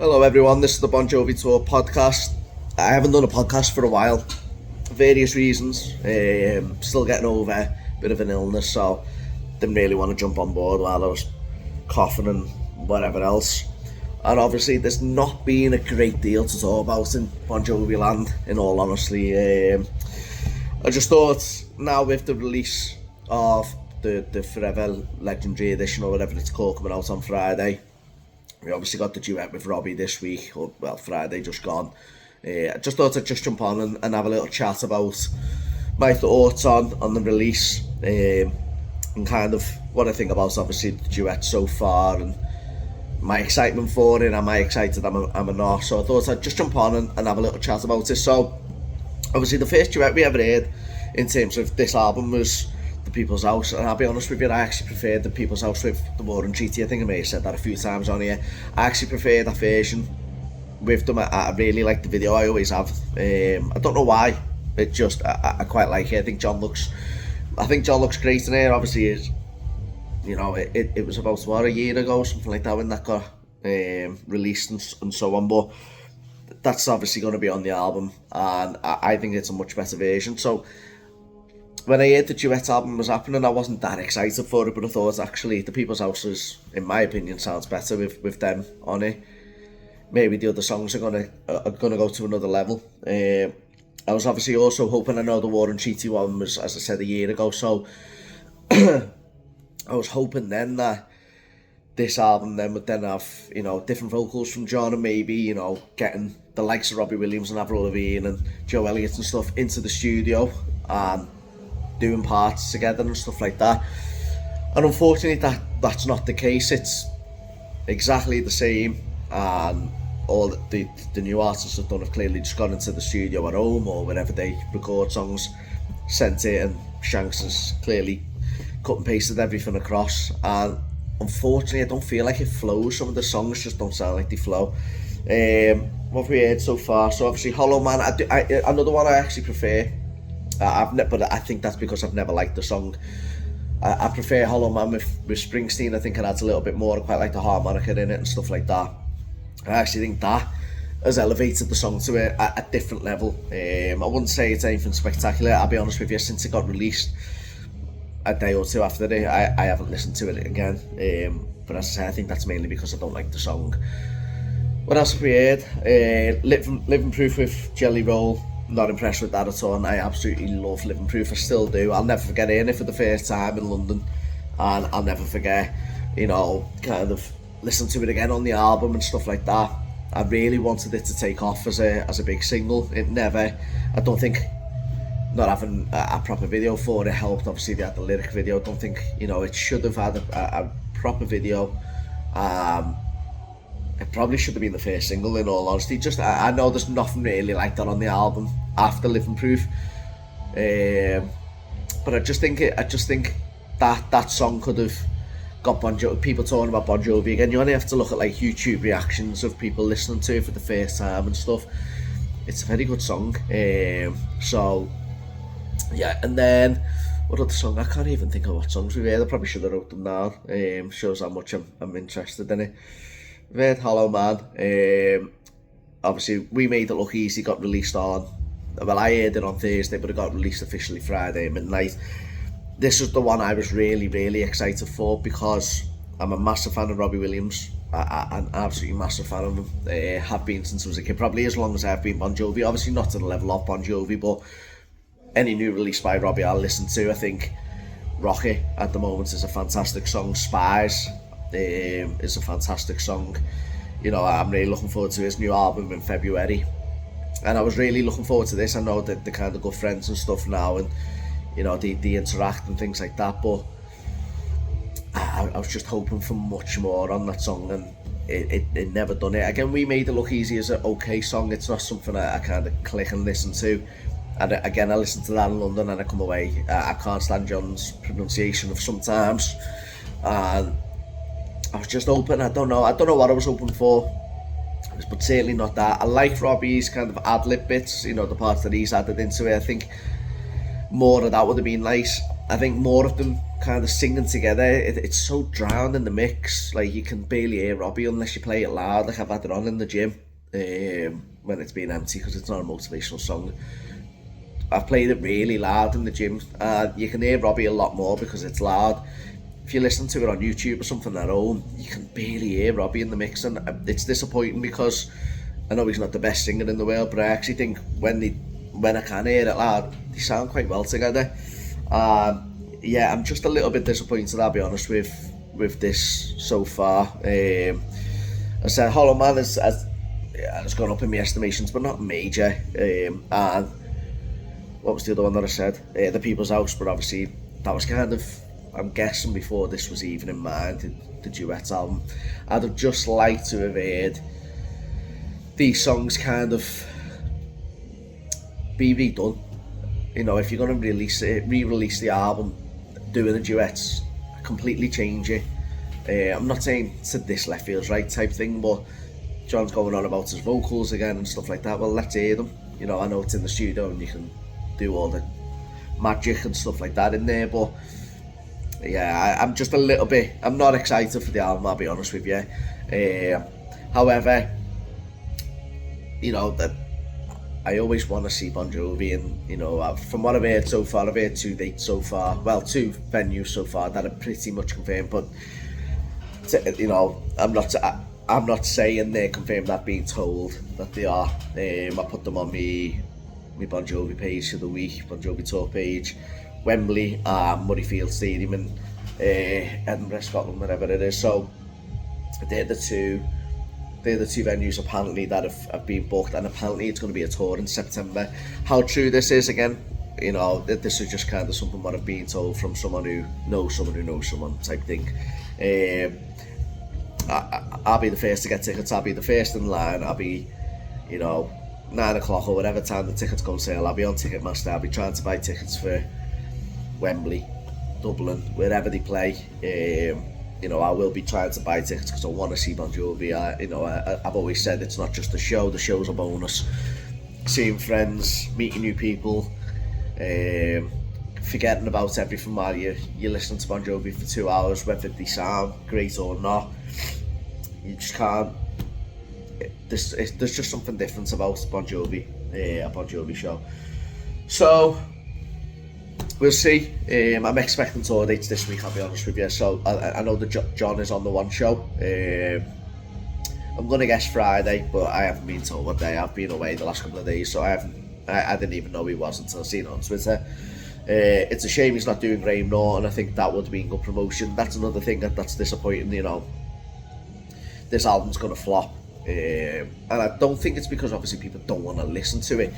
Hello everyone, this is the Bon Jovi Tour podcast. I haven't done a podcast for a while, for various reasons. Still getting over a bit of an illness, so didn't really want to jump on board while I was coughing and whatever else. And obviously there's not been a great deal to talk about in Bon Jovi land, in all honesty. I just thought now with the release of the Forever Legendary Edition or whatever it's called coming out on Friday, we obviously got the duet with Robbie this week, or well, Friday just gone. I just thought I'd just jump on and have a little chat about my thoughts on the release, and kind of what I think about obviously the duet so far, and my excitement for it. Am I excited? Am I not? So I thought I'd just jump on and have a little chat about it. So obviously the first duet we ever heard in terms of this album was The People's House, and I'll be honest with you, I actually preferred The People's House with The War and Treaty. I think I may have said that a few times on here. I actually prefer that version with them. I really like the video, I always have. I don't know why, it just, I quite like it. I think John looks great in here. Obviously, it was about, what, a year ago, something like that, when that got released and so on, but that's obviously going to be on the album, and I think it's a much better version. So when I heard the duet album was happening, I wasn't that excited for it, but I thought actually The People's House is, in my opinion, sounds better with them on it. Maybe the other songs are gonna go to another level. I was obviously also hoping, I know the War and Treaty one was, as I said, a year ago, so I was hoping then that this album then would then have, different vocals from John, and maybe, getting the likes of Robbie Williams and Avril Lavigne and Joe Elliott and stuff into the studio and doing parts together and stuff like that. And unfortunately that's not the case. It's exactly the same, and all the new artists have done have clearly just gone into the studio at home or wherever they record songs, sent it, and Shanks has clearly cut and pasted everything across, and unfortunately I don't feel like it flows. Some of the songs just don't sound like they flow. What have we heard so far? So obviously Hollow Man, another one I actually prefer. But I think that's because I've never liked the song. I prefer Hollow Man with Springsteen. I think it adds a little bit more. I quite like the harmonica in it and stuff like that. I actually think that has elevated the song to a different level. I wouldn't say it's anything spectacular, I'll be honest with you. Since it got released a day or two after it, I haven't listened to it again. But as I say, I think that's mainly because I don't like the song. What else have we heard? Living Proof with Jelly Roll. Not impressed with that at all, and I absolutely love Living Proof. I still do. I'll never forget hearing it for the first time in London, and I'll never forget, kind of listen to it again on the album and stuff like that. I really wanted it to take off as a big single. It never. I don't think not having a proper video for it helped. Obviously they had the lyric video. I don't think it should have had a proper video. It probably should have been the first single, in all honesty. Just I know there's nothing really like that on the album after Living Proof, but I just think that song could have got people talking about Bon Jovi again. You only have to look at like YouTube reactions of people listening to it for the first time and stuff. It's a very good song. So yeah, and then what other song? I can't even think of what songs we've heard. I probably should have wrote them down. Shows how much I'm interested in it. We've heard Hollow Man. Obviously We Made It Look Easy got released on, well, I heard it on Thursday, but it got released officially Friday at midnight. This is the one I was really, really excited for, because I'm a massive fan of Robbie Williams. I'm absolutely massive fan of him. Have been since I was a kid, probably as long as I've been Bon Jovi. Obviously not to the level of Bon Jovi, but any new release by Robbie I'll listen to. I think Rocky at the moment is a fantastic song. Spies is a fantastic song. I'm really looking forward to his new album in February, and I was really looking forward to this. I know that they're kind of good friends and stuff now, and they interact and things like that, but I was just hoping for much more on that song, and it never done it. Again, We Made It Look Easy is an okay song. It's not something I kind of click and listen to, and again I listened to that in London and I come away, I can't stand John's pronunciation of sometimes, and I was just hoping, I don't know what I was hoping for, but certainly not that. I like Robbie's kind of ad-lib bits, the parts that he's added into it. I think more of that would have been nice. I think more of them kind of singing together, it's so drowned in the mix. Like, you can barely hear Robbie unless you play it loud. Like, I've had it on in the gym when it's been empty, because it's not a motivational song. I've played it really loud in the gym. You can hear Robbie a lot more because it's loud. If you listen to it on YouTube or something at home, you can barely hear Robbie in the mix, and it's disappointing because I know he's not the best singer in the world, but I actually think when I can hear it loud, they sound quite well together. Yeah, I'm just a little bit disappointed, I'll be honest, with this so far. I said Hollow Man has gone up in my estimations, but not major. And what was the other one that I said? The People's House, but obviously that was kind of, I'm guessing, before this was even in mind, the Duets album. I'd have just liked to have heard these songs kind of be redone. You know, if you're going to re-release the album, doing the duets, completely change it. I'm not saying to this left feels right type thing, but John's going on about his vocals again and stuff like that. Well, let's hear them. You know, I know it's in the studio and you can do all the magic and stuff like that in there, but yeah, I'm just a little bit, I'm not excited for the album, I'll be honest with you. However, you know, that I always want to see Bon Jovi, and you know, from what I've heard so far, I've heard 2 dates so far, well, 2 venues so far that are pretty much confirmed, but you know, I'm not saying they're confirmed, I've been told that they are. I put them on my Bon Jovi page for the week, Bon Jovi tour page, Wembley, Murrayfield Stadium in Edinburgh, Scotland, wherever it is. So they're the two venues apparently that have been booked, and apparently it's going to be a tour in September. How true this is, again, you know, this is just kind of something what I've been told from someone who knows someone type thing. I'll be the first to get tickets, I'll be the first in line, I'll be, you know, 9 o'clock or whatever time the tickets go on sale, I'll be on Ticketmaster, I'll be trying to buy tickets for Wembley, Dublin, wherever they play. You know, I will be trying to buy tickets because I want to see Bon Jovi. I've always said it's not just a show, the show's a bonus. Seeing friends, meeting new people, forgetting about everything while you're listening to Bon Jovi for 2 hours, whether they sound great or not. You just can't. There's just something different about Bon Jovi, a Bon Jovi show. So we'll see. I'm expecting tour dates this week, I'll be honest with you. So I know that John is on the one show. I'm going to guess Friday, but I haven't been told what day. I've been away the last couple of days, so I didn't even know he was until I seen it on Twitter. It's a shame he's not doing Graham Norton. I think that would have been good promotion. That's another thing that's disappointing, you know. This album's going to flop. And I don't think it's because obviously people don't want to listen to it.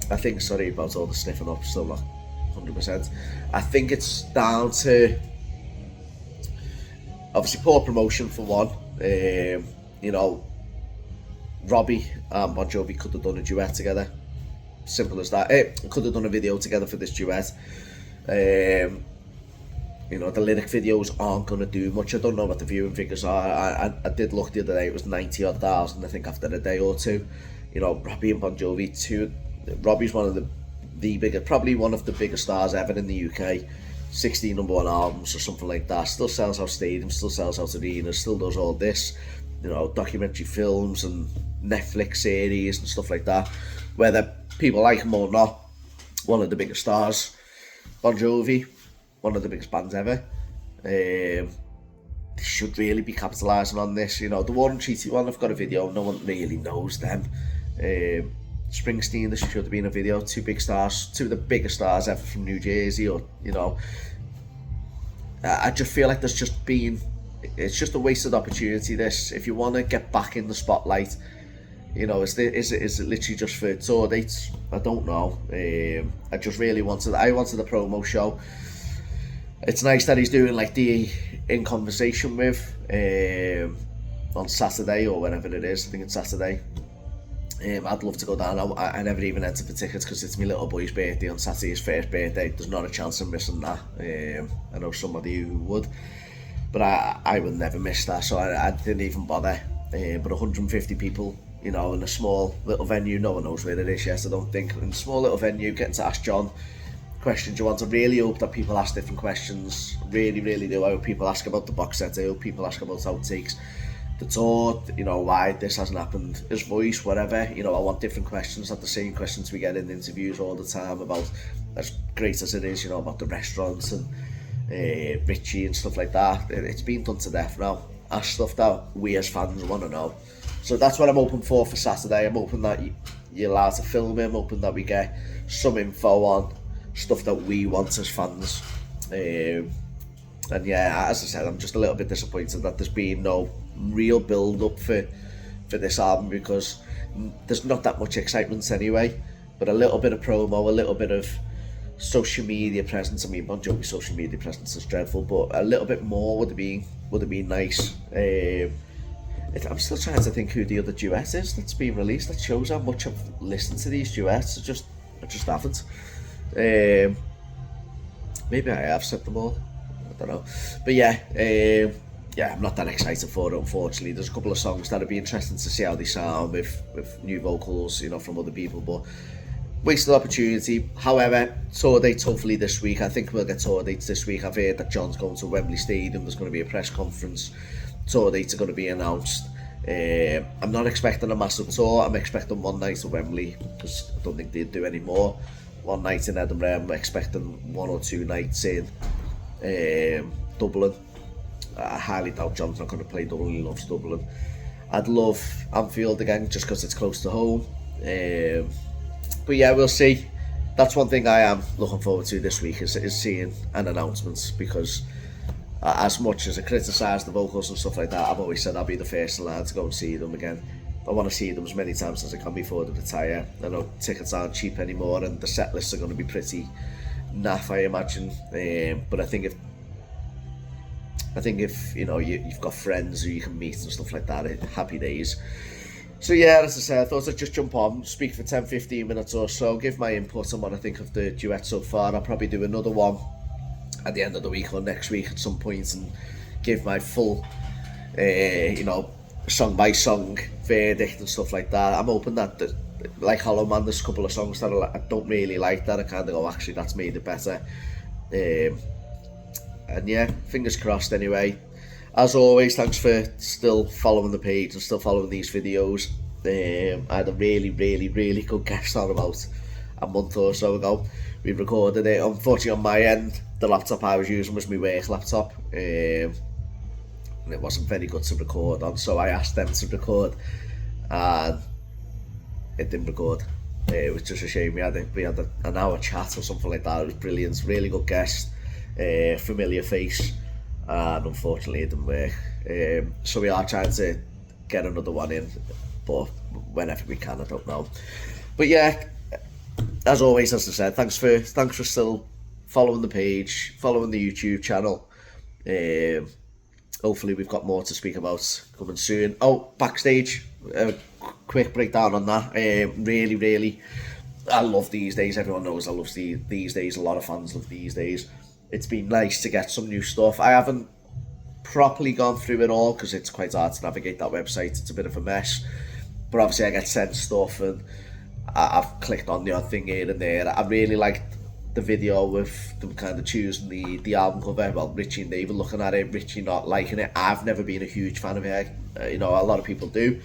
I think, sorry about all the sniffing up, still not 100%. I think it's down to obviously poor promotion for one. You know, Robbie and Bon Jovi could have done a duet together. Simple as that. Could have done a video together for this duet. You know, the lyric videos aren't going to do much. I don't know what the viewing figures are. I did look the other day, it was 90,000, I think, after a day or two. You know, Robbie and Bon Jovi, Robbie's one of the bigger, probably one of the biggest stars ever in the UK. 16 #1 albums or something like that. Still sells out stadiums, still sells out arenas, still does all this. You know, documentary films and Netflix series and stuff like that. Whether people like him or not, one of the biggest stars. Bon Jovi, one of the biggest bands ever. They should really be capitalising on this. You know, the War and Treaty one, I've got a video, no one really knows them. Springsteen, there should have been a video. Two big stars, two of the biggest stars ever from New Jersey, or, you know. I just feel like it's just a wasted opportunity, this. If you want to get back in the spotlight, you know, is it literally just for tour dates? I don't know. I just really wanted a promo show. It's nice that he's doing like the In Conversation With on Saturday or whenever it is. I think it's Saturday. I'd love to go down. I never even entered for tickets because it's my little boy's birthday on Saturday, his first birthday. There's not a chance of missing that. I know somebody who would, but I would never miss that, so I didn't even bother. But 150 people, you know, in a small little venue, no one knows where it is yet, I don't think. In a small little venue, getting to ask John questions you want. I really hope that people ask different questions. Really, really do. I hope people ask about the box set. I hope people ask about outtakes, the tour, you know, why this hasn't happened, his voice, whatever. You know, I want different questions, not the same questions we get in interviews all the time about, as great as it is, you know, about the restaurants and Richie and stuff like that. It's been done to death now. Ask stuff that we as fans want to know. So that's what I'm hoping for Saturday. I'm hoping that you're allowed to film him. I'm hoping that we get some info on stuff that we want as fans. And yeah, as I said, I'm just a little bit disappointed that there's been no real build-up for this album, because there's not that much excitement anyway. But a little bit of promo, a little bit of social media presence. I mean, Bon Jovi's social media presence is dreadful, but a little bit more would have been nice. I'm still trying to think who the other duet is that's been released. That shows how much I've listened to these duets. I just haven't. Maybe I have said them all. I don't know. But yeah, I'm not that excited for it, unfortunately. There's a couple of songs that would be interesting to see how they sound with new vocals, you know, from other people, but wasted opportunity. However, tour dates hopefully this week. I think we'll get tour dates this week. I've heard that John's going to Wembley Stadium. There's going to be a press conference. Tour dates are going to be announced. I'm not expecting a massive tour. I'm expecting one night at Wembley, because I don't think they'd do any more. One night in Edinburgh. I'm expecting 1 or 2 nights in Dublin. I highly doubt John's not going to play Dublin. He loves Dublin. I'd love Anfield again, just because it's close to home. But yeah, we'll see. That's one thing I am looking forward to this week, is seeing an announcement, because as much as I criticise the vocals and stuff like that, I've always said I'll be the first in line to go and see them again. I want to see them as many times as I can before they retire. I know tickets aren't cheap anymore, and the set lists are going to be pretty naff, I imagine. But I think if you know, you've got friends who you can meet and stuff like that, happy days. So yeah, as I said, I thought I'd just jump on, speak for 10-15 minutes or so, give my input on what I think of the duet so far. I'll probably do another one at the end of the week or next week at some point and give my full, you know, song by song verdict and stuff like that. I'm hoping that, like Hollow Man, there's a couple of songs that I don't really like that I kind of go, actually that's made it better. And yeah, fingers crossed anyway. As always, thanks for still following the page and still following these videos. I had a really, really, really good guest on about a month or so ago. We recorded it. Unfortunately, on my end, the laptop I was using was my work laptop. And it wasn't very good to record on, so I asked them to record, and it didn't record. It was just a shame. We had an hour chat or something like that. It was brilliant. Really good guest. Familiar face. And unfortunately it didn't work. So we are trying to get another one in, but whenever we can, I don't know. But yeah, as always, as I said, thanks for still following the page, following the YouTube channel. Hopefully we've got more to speak about coming soon. Oh, Backstage, quick breakdown on that. Really, really, I love These Days. Everyone knows I love These Days. A lot of fans love These Days. It's been nice to get some new stuff. I haven't properly gone through it all because it's quite hard to navigate that website. It's a bit of a mess. But obviously I get sent stuff and I've clicked on the odd thing here and there. I really liked the video with them kind of choosing the album cover. Well, Richie and David looking at it, Richie not liking it. I've never been a huge fan of it. You know, a lot of people do.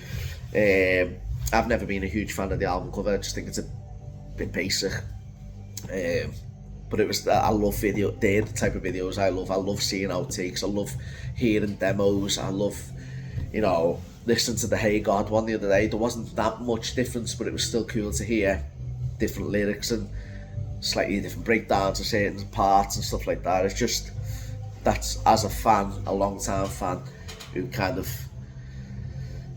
I've never been a huge fan of the album cover. I just think it's a bit basic. But it was, I love video, they're the type of videos I love seeing outtakes, I love hearing demos, I love, you know, listening to the Hey God one the other day. There wasn't that much difference, but it was still cool to hear different lyrics and slightly different breakdowns of certain parts and stuff like that. It's just, that's, as a fan, a long time fan, who kind of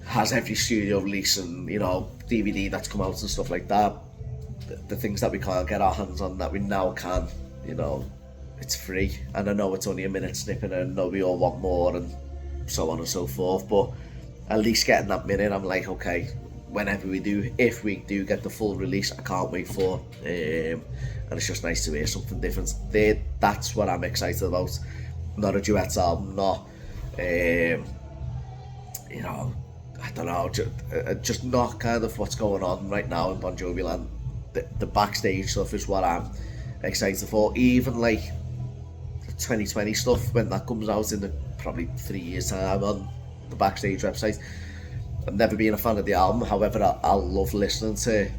has every studio release and, you know, DVD that's come out and stuff like that. The things that we can't get our hands on that we now can, you know, it's free. And I know it's only a minute snippet, and I know we all want more and so on and so forth, but at least getting that minute, I'm like, okay, whenever we do, if we do get the full release, I can't wait for. And it's just nice to hear something different. That's what I'm excited about. Not a duet album, not, you know, I don't know, just not kind of what's going on right now in Bon Jovi land. The Backstage stuff is what I'm excited for. Even like the 2020 stuff, when that comes out in probably 3 years time on the Backstage website. I've never been a fan of the album, however I love listening to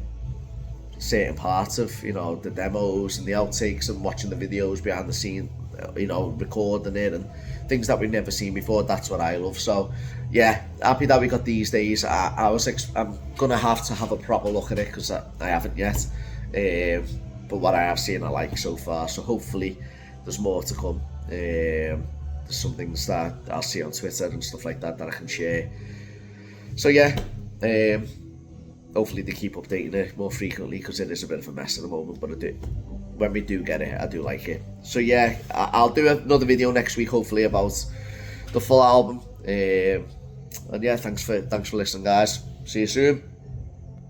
certain parts of, you know, the demos and the outtakes and watching the videos behind the scene, you know, recording it and things that we've never seen before. That's what I love. So yeah, happy that we got these days. I'm gonna have to have a proper look at it because I haven't yet, but what I have seen I like so far, so hopefully there's more to come. There's some things that I'll see on Twitter and stuff like that I can share. So yeah, hopefully they keep updating it more frequently because it is a bit of a mess at the moment, but when we do get it, I do like it. So yeah, I'll do another video next week hopefully about the full album. And yeah, thanks for listening, guys. See you soon.